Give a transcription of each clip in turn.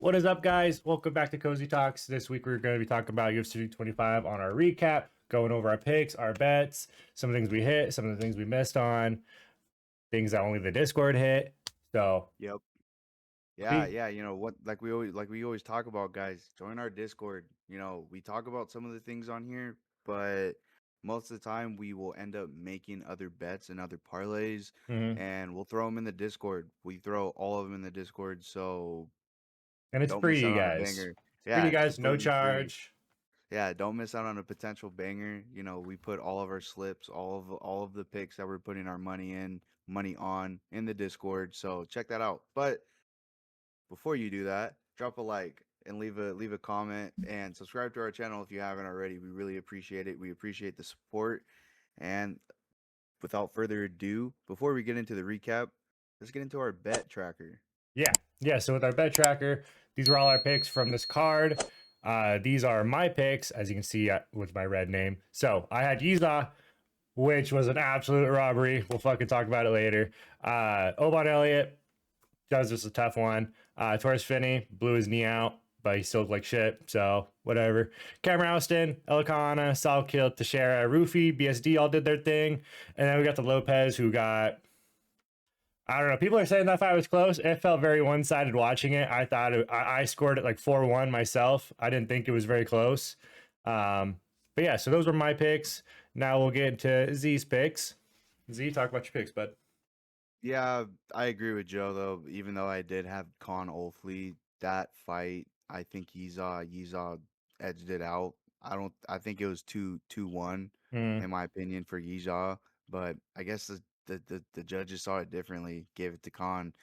What is up, guys? Welcome back to Cozy Talks. This week we're going to be talking about UFC 25 on our recap, going over our picks, our bets, some of the things we hit, some of the things we missed on, things that only the Discord hit. So, Yep. Yeah. You know what? Like we always talk about, guys. Join our Discord. You know, we talk about some of the things on here, but most of the time we will end up making other bets and other parlays, mhm. and we'll throw them in the Discord. We throw all of them in the Discord, so And it's don't free, miss you out on a guys. banger. Free, Yeah, you it's guys, no completely free. charge. Yeah, don't miss out on a potential banger. You know, we put all of our slips, all of the picks that we're putting our money on in the Discord. So check that out. But before you do that, drop a like and leave a comment and subscribe to our channel if you haven't already. We really appreciate it. We appreciate the support. And without further ado, before we get into the recap, let's get into our bet tracker. Yeah. So with our bet tracker, these are all our picks from this card. These are my picks, as you can see with my red name. So I had U-ZAH, which was an absolute robbery. We'll fucking talk about it later. Obon Elliott, that was just a tough one. Torres Finney blew his knee out, but he still looked like shit, so whatever. Cameron Austin, Elikana, Salkill, Teixeira, Rufy, BSD all did their thing. And then we got the Lopez, who got, I don't know, people are saying that fight was close. It felt very one sided watching it. I thought I scored it like 4-1 myself. I didn't think it was very close. But yeah, so those were my picks. Now we'll get into Z's picks. Z, talk about your picks, bud. Yeah, I agree with Joe though. Even though I did have Con Olfley, that fight, I think Yiza edged it out. I think it was 2-1 Mm. in my opinion for Yiza, but I guess the judges saw it differently, gave it to Con.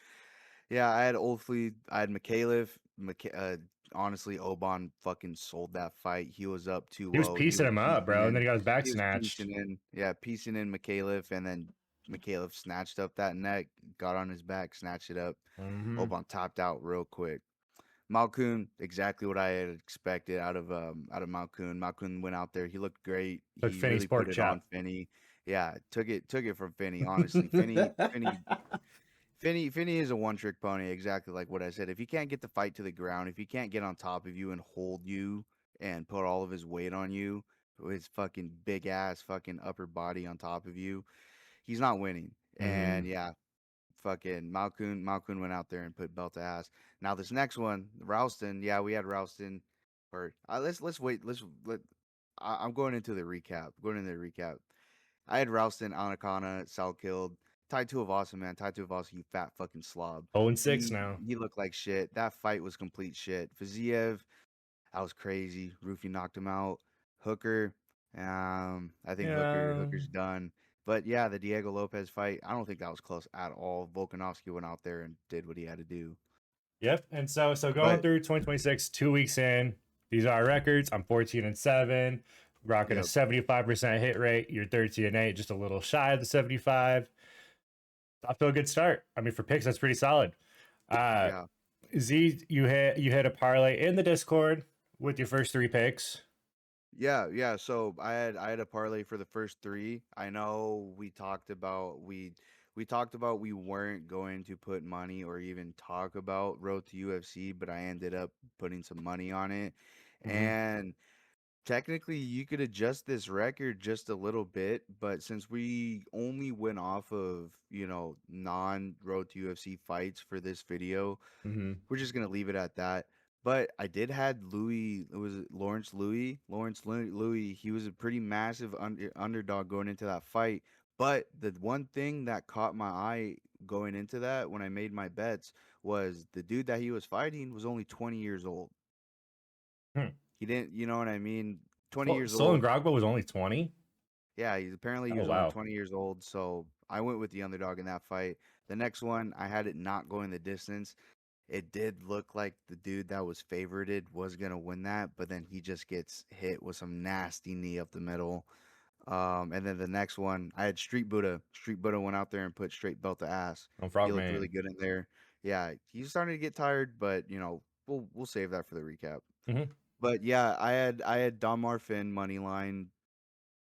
Yeah, I had Olfley, I had Mikhailov. Honestly, Oban fucking sold that fight. He was up He was 2-0. He piecing was him up, piecing bro, and then in. he got his back He was snatched. piecing in. Yeah, piecing in Mikhailov, and then Mikhailov snatched up that neck, got on his back, snatched it up. Mm-hmm. Oban tapped out real quick. Malkoun, exactly what I had expected out of Malkoun. Malkoun went out there. He looked great. Took He Finney's really put pork it on chop. Finney. Yeah, took it from Finney. Honestly, Finney is a one-trick pony, exactly like what I said. If he can't get the fight to the ground, if he can't get on top of you and hold you and put all of his weight on you, his fucking big ass fucking upper body on top of you, he's not winning. Mm-hmm. And yeah, fucking Malkoun went out there and put belt to ass. Now this next one, Rouston, yeah, we had Rouston. Or let's wait. I'm going into the recap. Going into the recap. I had Rouston, Anakana, Sal killed. Tai Tuivasa, man. Tai Tuivasa, you fat fucking slob. 0-6 He now. he looked like shit. That fight was complete shit. Fiziev, that was crazy. Rufy knocked him out. Hooker, I think Yeah. Hooker's done. But yeah, the Diego Lopez fight, I don't think that was close at all. Volkanovski went out there and did what he had to do. Yep. And so going But through 2026, 2 weeks in, these are our records. I'm 14-7, rocking a yep, 75% hit rate. You're 13-8, just a little shy of the 75. I feel a good start. I mean, for picks, that's pretty solid. Uh, yeah. Z, you hit a parlay in the Discord with your first three picks. Yeah. So I had a parlay for the first three. I know we talked about we weren't going to put money or even talk about Road to UFC, but I ended up putting some money on it. Mm-hmm. And technically you could adjust this record just a little bit, but since we only went off of, non Road to UFC fights for this video, Mm-hmm. we're just gonna leave it at that. But I did had Louis. It was Lawrence Louis. Louis. He was a pretty massive underdog going into that fight. But the one thing that caught my eye going into that when I made my bets was the dude that he was fighting was only 20 years old. Hmm. He didn't, you know what I mean? 20 years Solon old. Grogba was only 20. Yeah, he Oh, was only wow. 20 years old. So I went with the underdog in that fight. The next one, I had it not going the distance. It did look like the dude that was favorited was gonna win that, but then he just gets hit with some nasty knee up the middle. And then the next one, I had Street Buddha. Street Buddha went out there and put straight belt to ass. On He looked really Frogman. good in there. Yeah, he's starting to get tired, but we'll save that for the recap. Mm-hmm. But yeah, I had Don Marfin money line.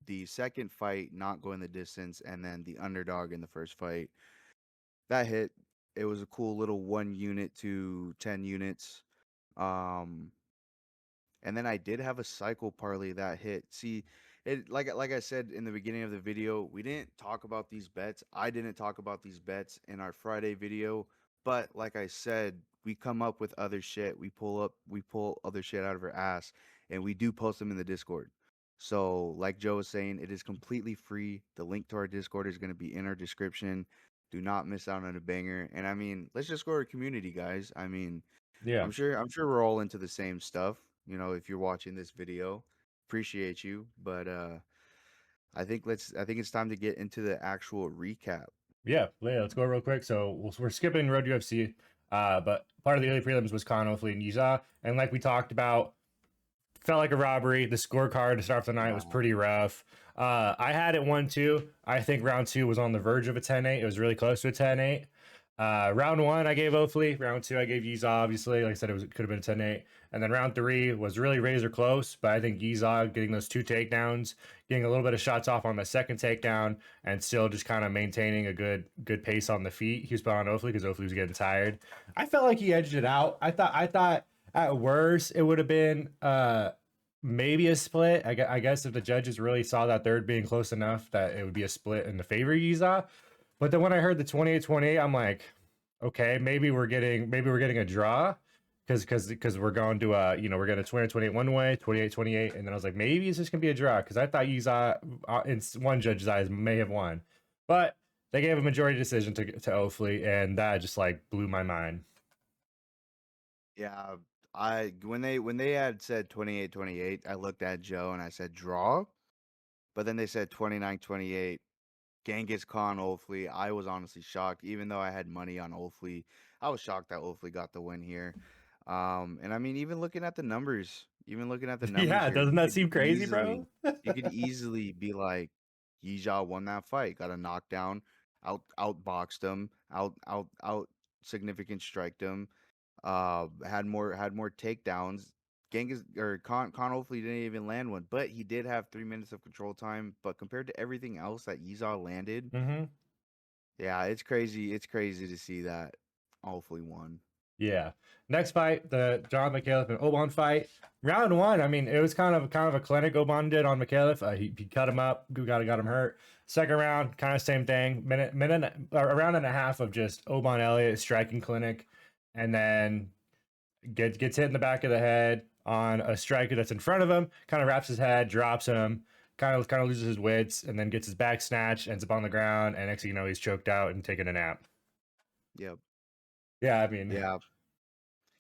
The second fight not going the distance, and then the underdog in the first fight that hit. It was a cool little 1 unit to 10 units. Um, and then I did have a cycle parlay that hit. See, it like I said in the beginning of the video, we didn't talk about these bets. I didn't talk about these bets in our Friday video, but like I said, we come up with other shit. We pull other shit out of our ass, and we do post them in the Discord. So, like Joe was saying, it is completely free. The link to our Discord is going to be in our description. Do not miss out on a banger. And I mean, let's just grow our community, guys. I mean, Yeah. I'm sure we're all into the same stuff. You know, if you're watching this video, appreciate you. But I think it's time to get into the actual recap. Yeah, let's go real quick. So we're skipping Road UFC, but part of the early prelims was Con Hopefully and U-ZAH, and like we talked about, felt like a robbery. The scorecard to start off the night was Yeah. pretty rough. I had it 1-2. I think round two was on the verge of a 10-8. It was really close to a 10-8. Round one, I gave Oakley. Round two, I gave U-ZAH, obviously. Like I said, could have been a 10-8. And then round three was really razor close, but I think U-ZAH getting those two takedowns, getting a little bit of shots off on the second takedown, and still just kind of maintaining a good pace on the feet. He was put on Oakley because Oakley was getting tired. I felt like he edged it out. I thought at worst it would have been maybe a split. I guess if the judges really saw that third being close enough that it would be a split in the favor of U-ZAH. But then when I heard the 28-28, I'm like, okay, maybe we're getting a draw because we're going to we're getting a 28 one way, 28-28, and then I was like, maybe it's just gonna be a draw because I thought U-ZAH in one judge's eyes may have won, but they gave a majority decision to Ofley, and that just like blew my mind. Yeah. I when they had said 28-28, I looked at Joe and I said draw, but then they said 29-28. Genghis Khan Olfley. I was honestly shocked, even though I had money on Olfley. I was shocked that Olfley got the win here. And I mean, even looking at the numbers Yeah, here, doesn't that seem crazy, bro? you could easily be like, Yi-ZhaH won that fight, got a knockdown, outboxed him, out significant striked him, had more takedowns. Genghis or Khan hopefully didn't even land one, but he did have 3 minutes of control time. But compared to everything else that Yi-ZhaH landed, Mm-hmm. yeah, it's crazy. It's crazy to see that hopefully won. Yeah. Next fight, the John McAuliffe and Oban fight. Round one, I mean, it was kind of a clinic Oban did on McAuliffe. He cut him up, got him hurt. Second round, kind of same thing. A round and a half of just Oban Elliott striking clinic, and then gets hit in the back of the head on a striker that's in front of him. Kind of wraps his head, drops him. Kind of loses his wits, and then gets his back snatched, ends up on the ground, and next thing you know, he's choked out and taking a nap. Yep. Yeah, I mean, Yeah.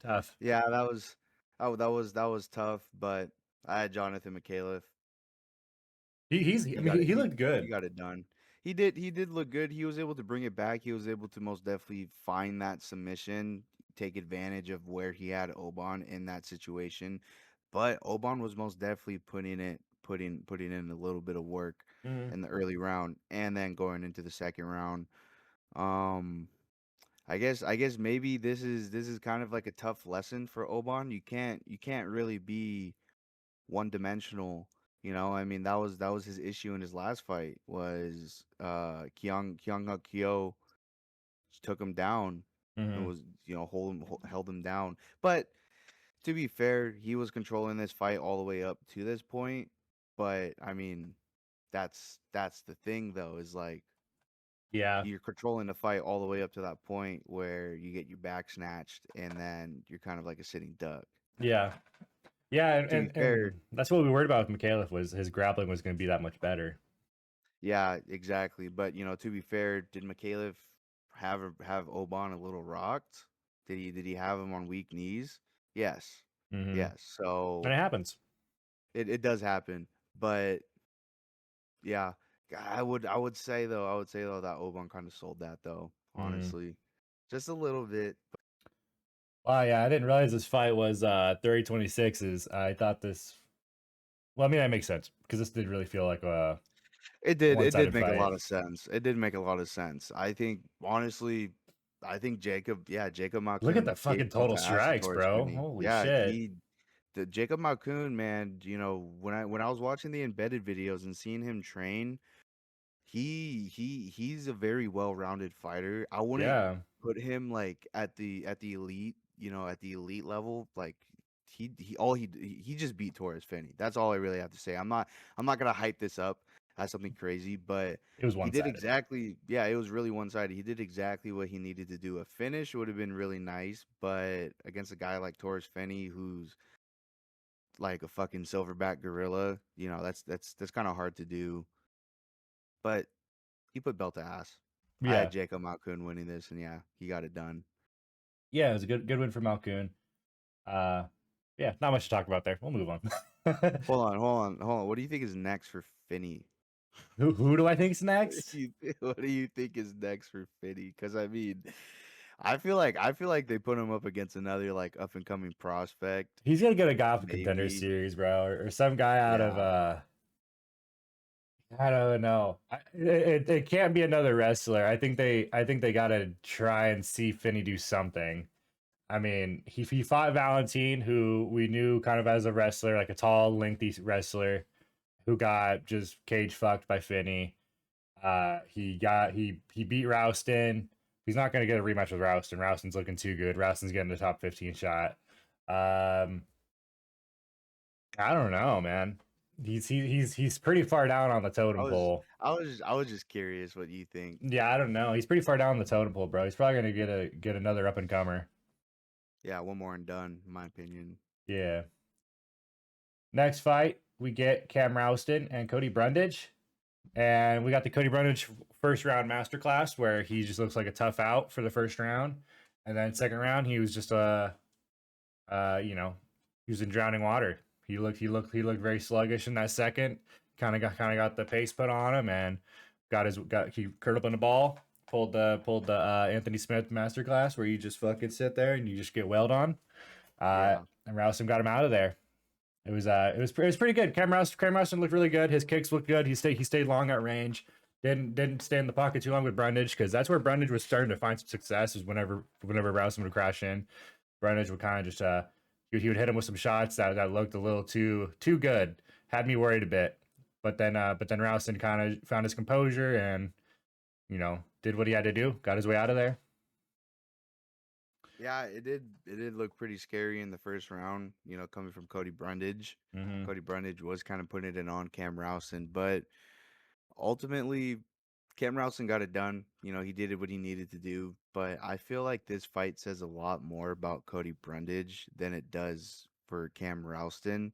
tough. Yeah. That was tough. But I had Jonathan McAuliffe. I He mean, got it. he looked He good. got it done. He did look good. He was able to bring it back. He was able to most definitely find that submission, take advantage of where he had Oban in that situation. But Oban was most definitely putting in a little bit of work Mhm. in the early round and then going into the second round. Um I guess maybe this is kind of like a tough lesson for Oban. You can't really be one dimensional. You know, I mean that was his issue in his last fight was Kyung Kyo took him down and Mhm. was held him down. But to be fair, he was controlling this fight all the way up to this point. But I mean, that's the thing though, is like Yeah. you're controlling the fight all the way up to that point where you get your back snatched and then you're kind of like a sitting duck. Yeah. Yeah, and, To be and fair, and that's what we worried about with McAuliffe was his grappling was going to be that much better. yeah, exactly. But to be fair, did McAuliffe have Oban a little rocked? Did he have him on weak knees? Yes. Hmm. Yes. And So it happens. it does happen. But yeah, I would say though that Oban kind of sold that though, Mm. honestly. Just a little bit. Oh yeah, I didn't realize this fight was 30-26s. I thought this. Well, I mean that makes sense because this did really feel like a It did one-sided make a fight. lot of sense. It did make a lot of sense. I think honestly, I think Jacob Look at Malkoun the gave fucking up total to acid strikes, Torres bro. Finney. Holy Yeah, shit. the Jacob Malkoun, man, when I was watching the embedded videos and seeing him train, he's a very well-rounded fighter. I wouldn't Yeah. put him like at the elite, at the elite level, like he just beat Torres Finney. That's all I really have to say. I'm not gonna hype this up as something crazy, but It was he one did sided. exactly, yeah, it was really one-sided. He did exactly what he needed to do. A finish would have been really nice, but against a guy like Torres Finney, who's like a fucking silverback gorilla, that's kind of hard to do. But he put belt to ass. I had Yeah. Jacob Malkoon winning this, and yeah, he got it done. Yeah, it was a good win for Malkoon. Uh, yeah, not much to talk about there. We'll move on. Hold on. What do you think is next for Finney? Who do I think's next? What do you think is next for Finney? Because I mean, I feel like they put him up against another like up and coming prospect. He's gonna get a guy off a contender Maybe, series, bro, or some guy out of yeah. I don't know. It can't be another wrestler. I think they gotta try and see Finney do something. I mean, he fought Valentine, who we knew kind of as a wrestler, like a tall, lengthy wrestler, who got just cage fucked by Finney. He beat Rouston. He's not gonna get a rematch with Rouston. Rouston's looking too good. Rouston's getting the top 15 shot. Um, I don't know, man. He's pretty far down on the I totem was pole. I was just curious what you think. Yeah, I don't know. He's pretty far down the totem pole, bro. He's probably gonna get another up and comer. Yeah, one more and done, in my opinion. Yeah. Next fight, we get Cam Rouston and Cody Brundage. And we got the Cody Brundage first round masterclass where he just looks like a tough out for the first round. And then second round, he was just he was in drowning water. He looked very sluggish in that second. Kind of got the pace put on him and he curled up on the ball, pulled the Anthony Smith masterclass where you just fucking sit there and you just get wailed on. Yeah, And Rouston got him out of there. It was pretty good. Cam Rouston looked really good. His kicks looked good. He stayed long at range. Didn't stay in the pocket too long with Brundage because that's where Brundage was starting to find some success. Was whenever Rouston would crash in, Brundage would kind of just he would hit him with some shots that looked a little too good. Had me worried a bit. But then Rouston kind of found his composure and did what he had to do. Got his way out of there. yeah, it did look pretty scary in the first round. Coming from Cody Brundage. Mm-hmm. Cody Brundage was kind of putting it on Cam Rowson, but ultimately Cam Rowson got it done. He did what he needed to do. But I feel like this fight says a lot more about Cody Brundage than it does for Cam Rowston.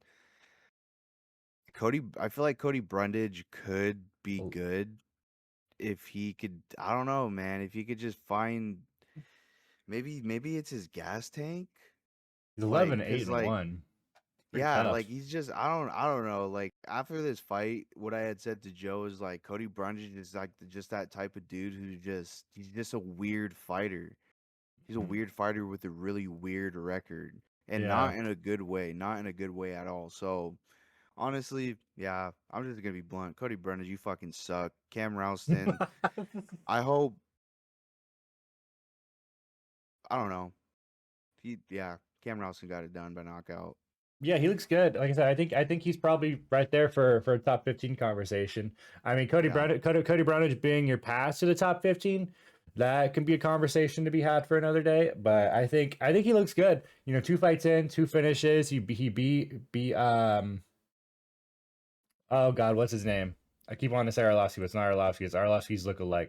I feel like Cody Brundage could be good if he could. I don't know, man. If he could just find, maybe it's his gas tank, He's like, 11, 8, cause and like, 1. Pretty yeah, tough. like he's just, I don't know. Like after this fight, what I had said to Joe is like Cody Brundage is like just that type of dude he's just a weird fighter. He's a Mhm. weird fighter with a really weird record, and Yeah. not in a good way, not in a good way at all. So honestly, yeah, I'm just gonna be blunt. Cody Brundage, you fucking suck. Cam Rowston, I hope, I don't know. Yeah, Cam Rowston got it done by knockout. Yeah, he looks good. Like I said, I think he's probably right there for a top 15 conversation. I mean, Yeah. Cody Brundage being your pass to the top 15, that can be a conversation to be had for another day. But I think he looks good. 2 fights in, 2 finishes. He beat oh God, what's his name? I keep wanting to say Arlovsky, but it's not Arlovsky. It's Arlovsky's lookalike.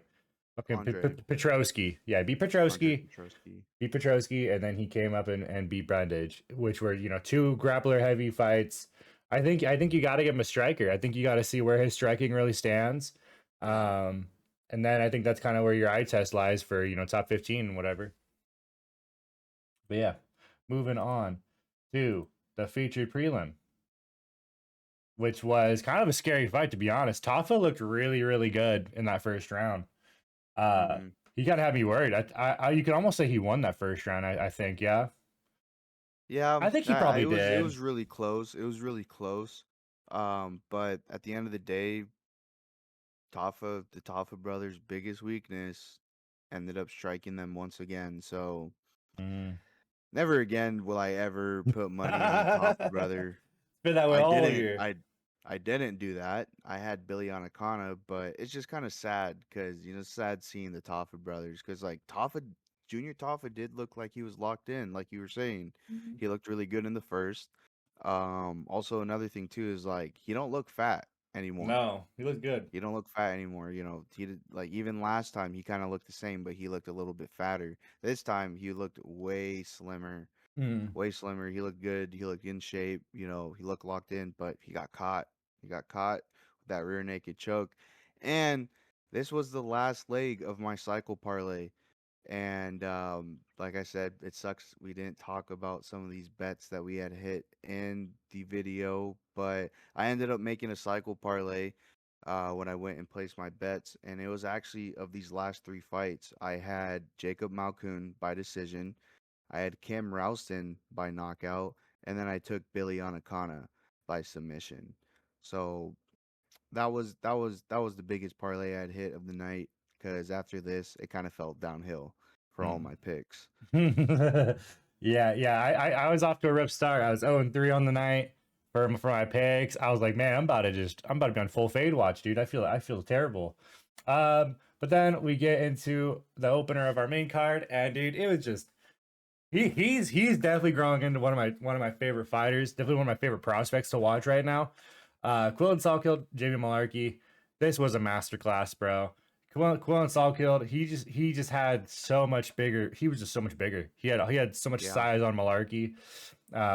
Fucking Andre, Petrosky. Yeah, beat Andre Petrosky. Petrosky. Beat Petrosky, and then he came up and beat Brundage, which were 2 grappler heavy fights. I think you got to give him a striker. I think you got to see where his striking really stands, Yeah. um, and then I think that's kind of where your eye test lies for top 15 and whatever. But yeah, moving on to the featured prelim, which was kind of a scary fight to be honest. Tafa looked really really good in that first round. Uh, Hmm. he kind of had me worried. You could almost say he won that first round. I think yeah. Yeah, I think he it probably was it did. was really close. It was really close. But at the end of the day, the Tafa brothers' biggest weakness ended up striking them once again. So Mm. never again will I ever put money on the Tafa It's brother. been that way I all didn't. year. I didn't do that. I had Billy Anacana, but it's just kind of sad because sad seeing the Tafa brothers because like Tafa Junior Taffa did look like he was locked in, like you were saying. Mhm. He looked really good in the first. Also another thing too is like he don't look fat anymore. No, he looks good. He don't look fat anymore. You know, he did like even last time he kind of looked the same, but he looked a little bit fatter. This time he looked way slimmer, Mm. way slimmer. He looked good. He looked in shape. You know, he looked locked in, but he got caught. He got caught with that rear naked choke. And this was the last leg of my cycle parlay. And like I said, it sucks we didn't talk about some of these bets that we had hit in the video, but I ended up making a cycle parlay when I went and placed my bets, and it was actually of these last three fights. I had Jacob Malkoun by decision, I had Cam Rouston by knockout, and then I took Billy Anacana by submission. So that was the biggest parlay I'd hit of the night because after this it kind of felt downhill for all Mm. my picks. Yeah. I was off to a rough start. I was 0-3 on the night for my picks. I was like, man, I'm about to be on full fade watch, dude. I feel terrible. But then we get into the opener of our main card, and dude, it was just he's definitely growing into one of my favorite fighters. Definitely one of my favorite prospects to watch right now. Quillen Salkilled, Jamie Malarkey. This was a masterclass, bro. Quillen Salkilled, he just had so much bigger. He was just so much bigger. He had so much Yeah, size on Malarkey,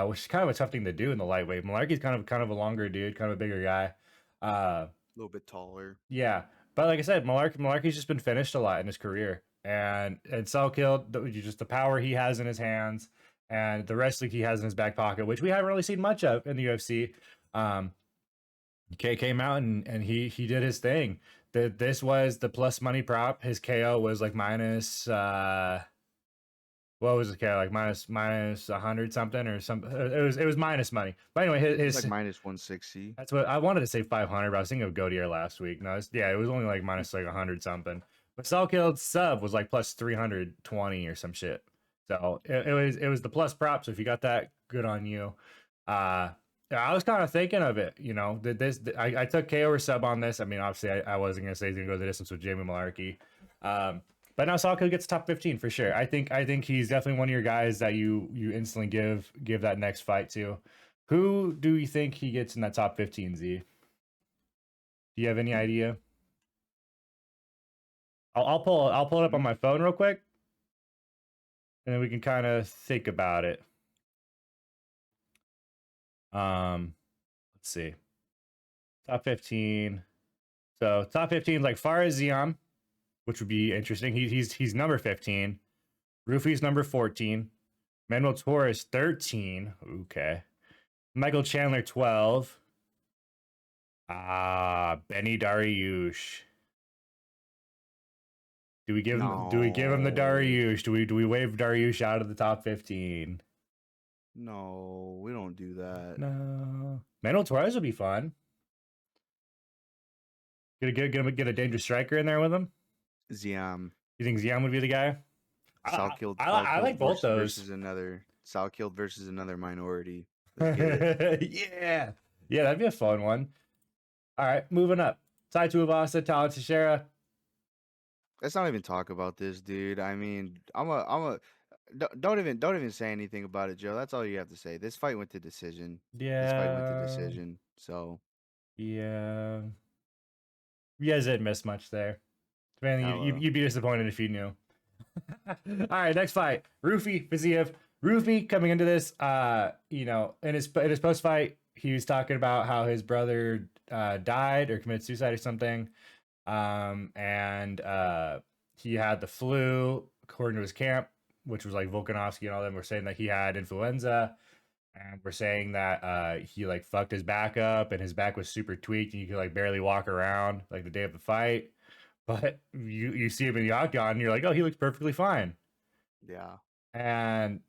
which is kind of a tough thing to do in the lightweight. Malarkey's kind of a longer dude, kind of a bigger guy. Uh, a little bit taller. yeah, but like I said, Malarkey's just been finished a lot in his career, and Selkill, just the power he has in his hands, and the wrestling he has in his back pocket, which we haven't really seen much of in the UFC. Um, K came out and he did his thing. This was the plus money prop. His KO was like minus what was the KO, like minus 100 something or something. It was minus money. But anyway, It's like his minus 160. that's what I wanted to say 500, but I was thinking of Godier last week. No, yeah, it was only like minus like 100 something. But Salkill's sub was like plus 320 or some shit. So it was the plus prop. So if you got that, good on you. Yeah, I was kind of thinking of it, I took KO or sub on this. I mean, obviously I wasn't gonna say he's gonna go the distance with Jamie Malarkey. But now Salkill gets top 15 for sure. I think he's definitely one of your guys that you instantly give that next fight to. Who do you think he gets in that top 15, Z? Do you have any idea? I'll pull it up on my phone real quick, and then we can kind of think about it. Let's see. Top 15. So top 15 is like Fares Ziam, which would be interesting. He's number 15. Rufi's number 14. Manuel Torres 13. Okay. Michael Chandler 12. Benny Dariush. Do we give him the No, Dariush? Do we wave Dariush out of the top 15? no, we don't do that. No. Manuel Torres would be fun. Get a dangerous striker in there with him. Ziam, You think Ziam would be the guy? I like both those. Salkilled versus another minority. Let's get it. Yeah, that'd be a fun one. All right, moving up. Tai Tuivasa, Talon Teixeira. Let's not even talk about this, dude. I mean, don't even say anything about it, Joe. That's all you have to say. This fight went to decision. This fight went to Yeah, decision. So, yeah. You guys didn't miss much there. Man, hello. you'd be disappointed if you knew. All right, next fight. Rufi Fiziev. Rufi coming into this, in his post fight, he was talking about how his brother died or committed suicide or something. And he had the flu, according to his camp, which was like Volkanovski and all them were saying that he had influenza. And we're saying that he like fucked his back up and his back was super tweaked and you could like barely walk around like the day of the fight. But you see him in the octagon and you're like, oh, he looks perfectly fine. Yeah. And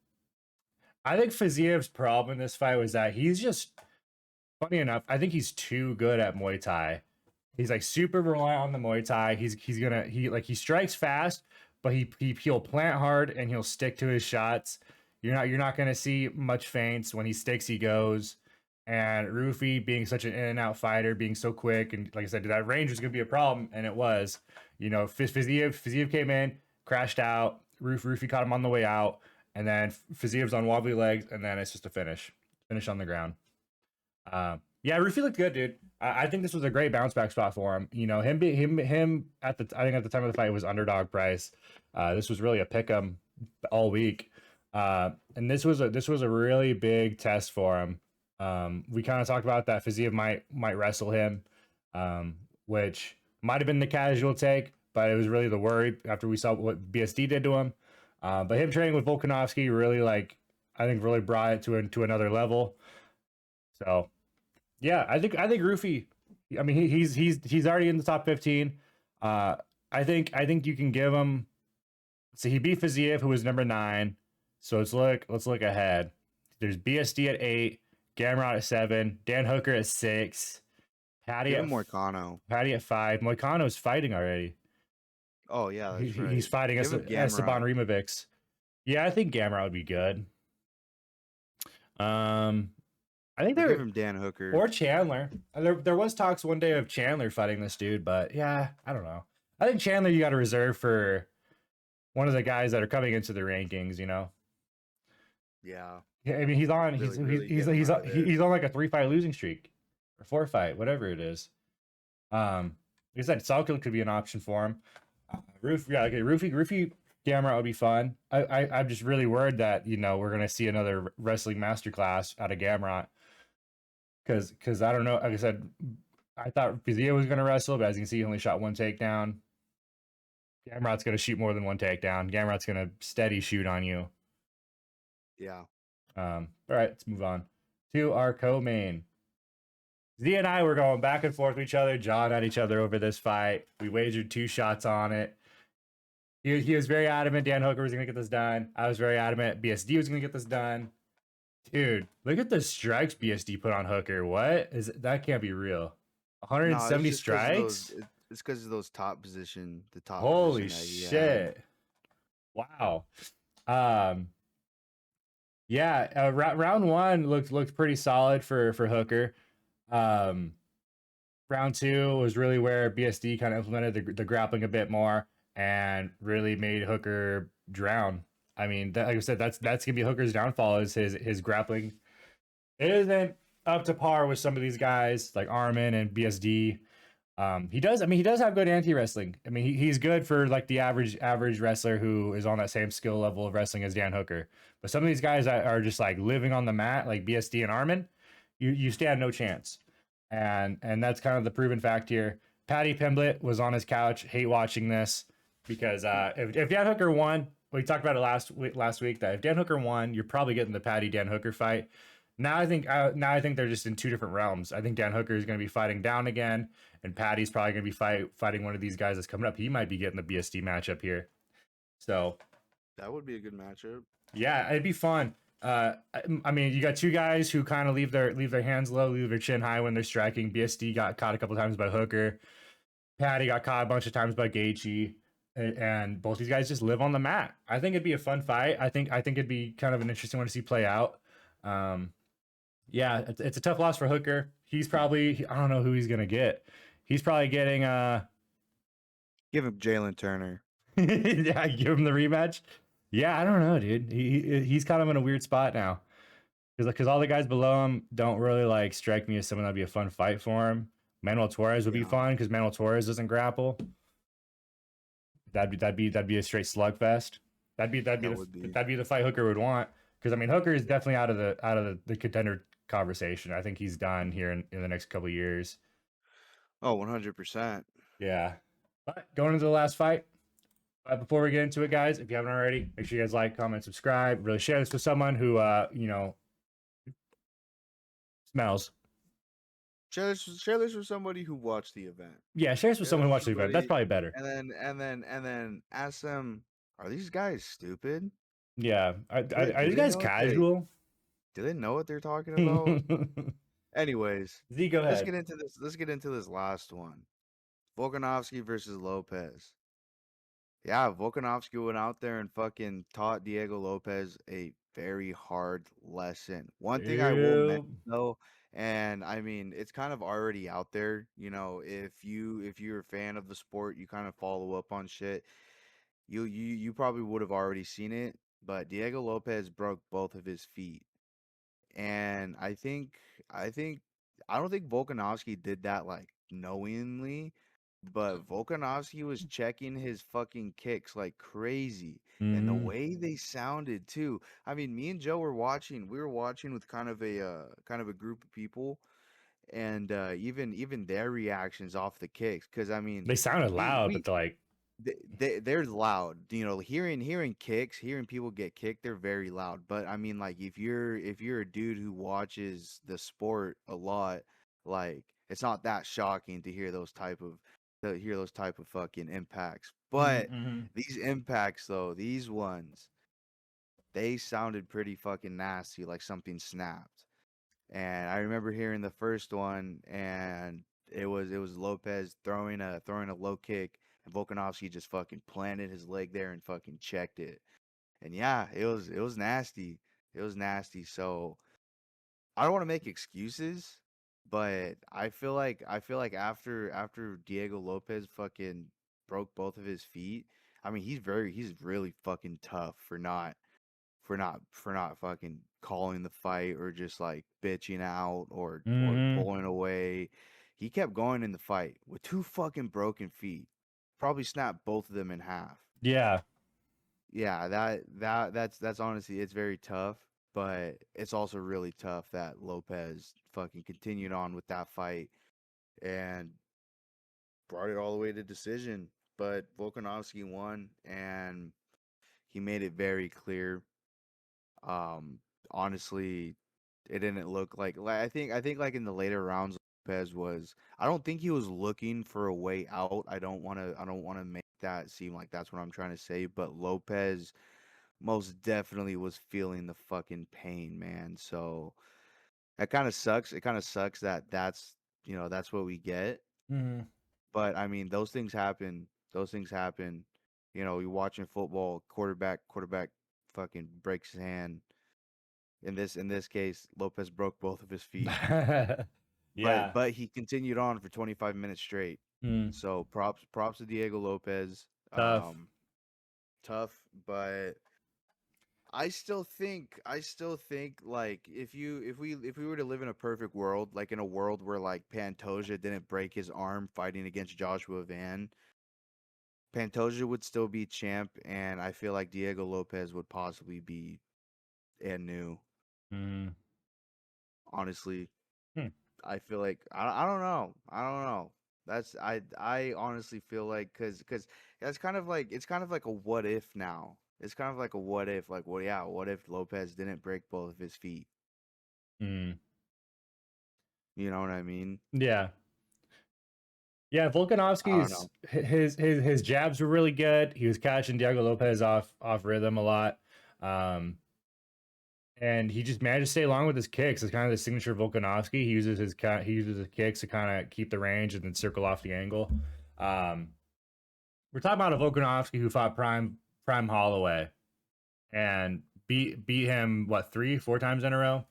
I think Fiziev's problem in this fight was that he's just, funny enough, I think he's too good at Muay Thai. He's like super reliant on the Muay Thai. He strikes fast, but he'll plant hard and he'll stick to his shots. You're not gonna see much feints. When he sticks, he goes. And Rufi being such an in and out fighter, being so quick, and like I said, that range was gonna be a problem, and it was. Fiziev came in, crashed out, Roofie caught him on the way out, and then Fiziev's on wobbly legs, and then it's just a finish on the ground. Yeah, Roofie looked good, dude. I think this was a great bounce back spot for him. You know, him at the I think at the time of the fight was underdog price. This was really a pick 'em all week, and this was a really big test for him. We kind of talked about that Fiziev might wrestle him, which might have been the casual take, but it was really the worry after we saw what BSD did to him. But him training with Volkanovski really I think really brought it to another level. So yeah, I think Roofy. I mean, he's already in the top 15. I think you can give him. So he beat Fiziev, who was number 9. So let's look ahead. There's BSD at 8, Gamrot at 7, Dan Hooker at 6, Patty Give at him Moicano. Patty at 5. Moicano's fighting already. Oh yeah, that's right. He's fighting Esteban Rimovix. Yeah, I think Gamrot would be good. I think give him Dan Hooker or Chandler. There was talks one day of Chandler fighting this dude, but yeah, I don't know. I think Chandler you got to reserve for one of the guys that are coming into the rankings. You know. Yeah. Yeah, I mean he's on he's on like a 3-fight losing streak or 4-fight, whatever it is. Like I said, Salka could be an option for him. Roofie Gamrot would be fun. I'm just really worried that we're gonna see another wrestling masterclass out of Gamrot. Because I don't know. Like I said, I thought Fiziev was going to wrestle, but as you can see, he only shot 1 takedown. Gamrot's going to shoot more than 1 takedown. Gamrot's going to steady shoot on you. Yeah. All right, let's move on to our co-main. Z and I were going back and forth with each other, jawing at each other over this fight. We wagered 2 shots on it. He was very adamant Dan Hooker was going to get this done. I was very adamant BSD was going to get this done. Dude, look at the strikes BSD put on Hooker. What is it? That can't be real. 170 strikes? It's because of those top position, the top. Holy shit! Wow. Yeah. Round 1 looked pretty solid for Hooker. Round 2 was really where BSD kind of implemented the grappling a bit more and really made Hooker drown. I mean, like I said, that's gonna be Hooker's downfall is his grappling. It isn't up to par with some of these guys like Armin and BSD. He does have good anti-wrestling. I mean, he's good for like the average wrestler who is on that same skill level of wrestling as Dan Hooker. But some of these guys are just like living on the mat, like BSD and Armin, you stand no chance. And that's kind of the proven fact here. Patty Pimblett was on his couch, hate watching this because if Dan Hooker won. We talked about it last week that if Dan Hooker won, you're probably getting the Patty Dan Hooker fight. Now I think they're just in 2 different realms. I think Dan Hooker is going to be fighting down again, and Patty's probably going to be fighting one of these guys that's coming up. He might be getting the BSD matchup here. So that would be a good matchup. Yeah, it'd be fun. I mean, you got 2 guys who kind of leave their hands low, leave their chin high when they're striking. BSD got caught a couple times by Hooker. Patty got caught a bunch of times by Gaethje. And both these guys just live on the mat. I think it'd be a fun fight. I think it'd be kind of an interesting one to see play out. Yeah, it's a tough loss for Hooker. He's probably I don't know who he's gonna get. He's probably getting give him Jalen Turner. Yeah, give him the rematch. Yeah, I don't know, dude. He's kind of in a weird spot now because all the guys below him don't really like strike me as someone that'd be a fun fight for him. Manuel Torres would be fun because Manuel Torres doesn't grapple. That'd be a straight slugfest. That'd be the fight Hooker would want because I mean Hooker is definitely out of the contender conversation. I think he's done here in the next couple of years. Oh, 100%. Yeah. But going into the last fight, before we get into it, guys, if you haven't already, make sure you guys like, comment, subscribe. Really share this with someone who smells. Share this with somebody who watched the event. Yeah, share this with someone who watched the event. That's probably better. And then ask them, are these guys stupid? Yeah. Are these guys casual? Do they know what they're talking about? Anyways, Z, go ahead. Let's get into this last one. Volkanovski versus Lopez. Yeah, Volkanovski went out there and fucking taught Diego Lopez a very hard lesson. One thing I will mention though, and I mean it's kind of already out there, if you're a fan of the sport, you kind of follow up on shit. you probably would have already seen it, but Diego Lopez broke both of his feet. And I think I don't think Volkanovski did that like knowingly, but Volkanovski was checking his fucking kicks like crazy. And the Mm-hmm. way they sounded too. I mean, me and Joe were watching. We were watching with kind of a group of people, and even their reactions off the kicks. Because I mean, They sounded loud, we but like, they're loud. You know, hearing kicks, hearing people get kicked, they're very loud. But I mean, like if you're a dude who watches the sport a lot, like it's not that shocking to hear those type of fucking impacts. But mm-hmm. these impacts though, these ones, they sounded pretty fucking nasty, like something snapped. And I remember hearing the first one, and it was Lopez throwing a low kick, and Volkanovski just fucking planted his leg there and fucking checked it. And yeah, it was nasty. It was nasty. So I don't want to make excuses, but I feel like after Diego Lopez fucking broke both of his feet, I mean he's really fucking tough for not fucking calling the fight or just like bitching out or Mm-hmm. pulling away. He kept going in the fight with two fucking broken feet. Probably snapped both of them in half. Yeah. Yeah, that's honestly it's very tough, but it's also really tough that Lopez fucking continued on with that fight and brought it all the way to decision. But Volkanovski won, and he made it very clear. Um, honestly, it didn't look like I think like in the later rounds, Lopez was. I don't think he was looking for a way out. I don't want to make that seem like that's what I'm trying to say. But Lopez most definitely was feeling the fucking pain, man. So that kind of sucks. It kind of sucks that that's what we get. Mm-hmm. But I mean, those things happen. Those things happen. You know, you're watching football, quarterback fucking breaks his hand. In this case, Lopez broke both of his feet. But Yeah. but he continued on for 25 minutes straight. Mm. So props to Diego Lopez. Tough. Tough, but I still think like if we were to live in a perfect world, like in a world where like Pantoja didn't break his arm fighting against Joshua Van, Pantoja would still be champ, and I feel like Diego Lopez would possibly be and new. Mm. Honestly, Hmm. I feel like I don't know. I don't know. I honestly feel like because that's kind of like it's kind of like a what if now. It's kind of like a what if, like well yeah, what if Lopez didn't break both of his feet? Mm. You know what I mean? Yeah. Yeah, I don't Volkanovski's know. his jabs were really good. He was catching Diego Lopez off rhythm a lot. Um, and he just managed to stay along with his kicks. It's kind of the signature Volkanovski. He uses his kicks to kind of keep the range and then circle off the angle. Um, we're talking about a Volkanovski who fought Prime Holloway and beat him what 3 4 times in a row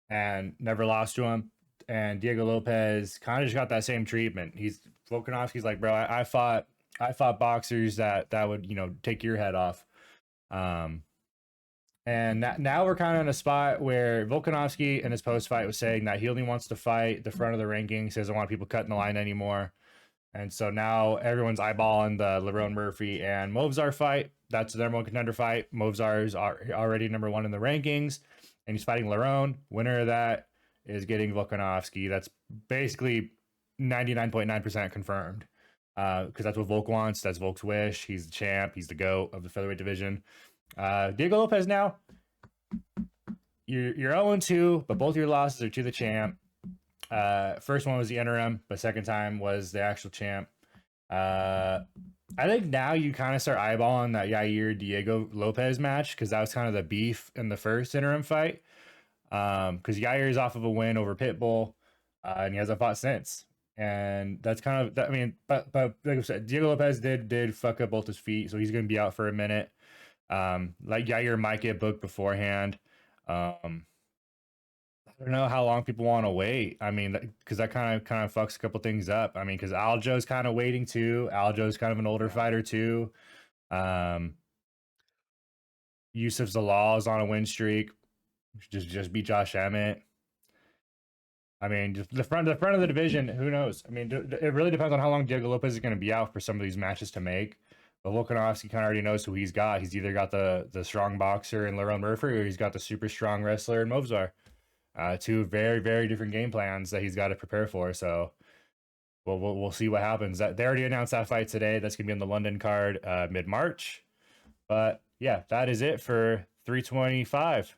and never lost to him. And Diego Lopez kind of just got that same treatment. Volkanovski's like, bro, I fought boxers that would take your head off. Um, and now we're kind of in a spot where Volkanovski in his post fight was saying that he only wants to fight the front of the rankings. He doesn't want people cutting the line anymore. And so now everyone's eyeballing the Lerone Murphy and Movzar fight. That's the number one contender fight. Movzar is already number one in the rankings, and he's fighting Lerone. Winner of that is getting Volkanovski. That's basically 99.9% confirmed because that's what Volk wants. That's Volk's wish. He's the champ. He's the GOAT of the featherweight division. Diego Lopez now, you're 0-2, but both your losses are to the champ. First one was the interim, but second time was the actual champ. I think now you kind of start eyeballing that Yair Diego Lopez match because that was kind of the beef in the first interim fight. Because Yair is off of a win over Pitbull, and he hasn't fought since. And that's kind of, I mean, but like I said, Diego Lopez did fuck up both his feet, so he's gonna be out for a minute. Like Yair might get booked beforehand. I don't know how long people want to wait. I mean, because that kind of fucks a couple things up. I mean, because Aljo's kind of waiting too. Aljo's kind of an older Yeah. fighter too. Yusuf Zalal is on a win streak. Just beat Josh Emmett. I mean, just the front of the division. Who knows? I mean, it really depends on how long Diego Lopez is going to be out for some of these matches to make. But Volkanovski kind of already knows who he's got. He's either got the strong boxer in Lerone Murphy, or he's got the super strong wrestler in Movzar. Two very, very different game plans that he's got to prepare for. So we'll see what happens. They already announced that fight today. That's going to be on the London card mid-March. But yeah, that is it for 325.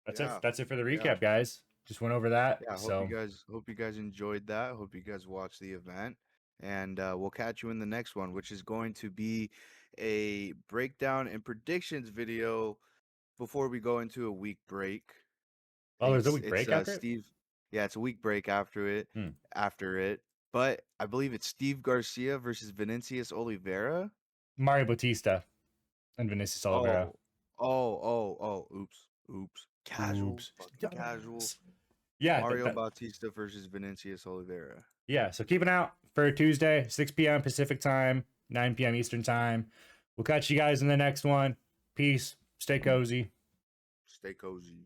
That's it for the recap, guys. Just went over that. Yeah, So hope you guys enjoyed that. Hope you guys watched the event. And we'll catch you in the next one, which is going to be a breakdown and predictions video before we go into a week break. oh, there's a week break after it? Steve. Yeah, it's a week break after it. Hmm. After it, but I believe it's Steve Garcia versus Vinicius Oliveira. Mario Bautista and Vinicius Oliveira. Oops. Casual. Fucking casual. Yeah. Mario Bautista versus Vinicius Oliveira. Yeah, so keep an eye out for Tuesday, 6 p.m. Pacific time, 9 p.m. Eastern time. We'll catch you guys in the next one. Peace. Stay cozy. Stay cozy.